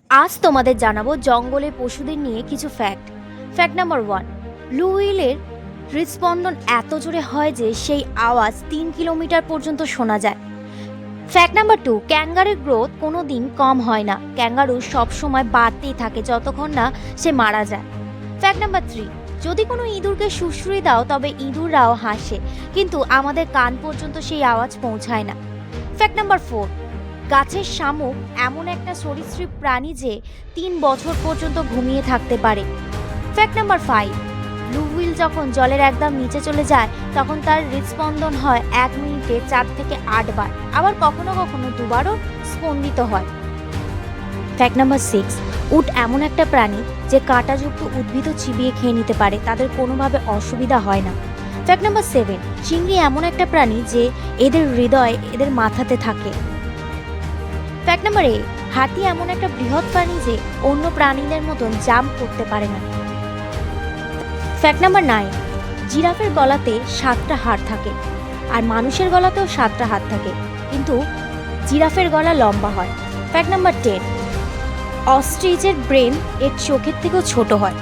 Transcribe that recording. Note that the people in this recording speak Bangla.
আজ তোমাদের জানাবো জঙ্গলে পশুদের নিয়ে কিছু ফ্যাক্ট। ফ্যাক্ট নাম্বার 1, ব্লু হুইলের হৃদস্পন্দন এত জোরে হয় যে সেই আওয়াজ 3 কিলোমিটার পর্যন্ত শোনা যায়। ফ্যাক্ট নাম্বার 2, ক্যাঙ্গারুর গ্রোথ কোনো দিন কম হয় না। ক্যাঙ্গারু সবসময় বাড়তেই থাকে যতক্ষণ না সে মারা যায়। ফ্যাক্ট নাম্বার 3, যদি কোনো ইঁদুরকে সুশ্রুই দাও তবে ইঁদুররাও হাসে, কিন্তু আমাদের কান পর্যন্ত সেই আওয়াজ পৌঁছায় না। ফ্যাক্ট নাম্বার 4, গাছের শামুক এমন একটা সরীসৃপ প্রাণী যে 3 বছর পর্যন্ত ঘুমিয়ে থাকতে পারে। ফ্যাক্ট নাম্বার 5, ব্লু হুইল যখন জলের একদম নিচে চলে যায় তখন তার হৃদস্পন্দন হয় 1 মিনিটে 4 থেকে 8 বার, আবার কখনো কখনো 2 বারও স্পন্দিত হয়। ফ্যাক্ট নাম্বার 6, উট এমন একটা প্রাণী যে কাঁটাযুক্ত উদ্ভিদও চিবিয়ে খেয়ে নিতে পারে, তাদের কোনোভাবে অসুবিধা হয় না। ফ্যাক্ট নাম্বার 7, চিংড়ি এমন একটা প্রাণী যে এদের হৃদয় এদের মাথাতে থাকে। ফ্যাক্ট নাম্বার 8, হাতি এমন একটা বৃহৎ প্রাণী যে অন্য প্রাণীদের মতন জাম্প করতে পারে না। ফ্যাক্ট নাম্বার 9, জিরাফের গলাতে 7টা হাড় থাকে, আর মানুষের গলাতেও 7টা হাড় থাকে, কিন্তু জিরাফের গলা লম্বা হয়। ফ্যাক্ট নাম্বার 10, অস্ট্রিচের ব্রেন এর চোখের থেকেও ছোট হয়।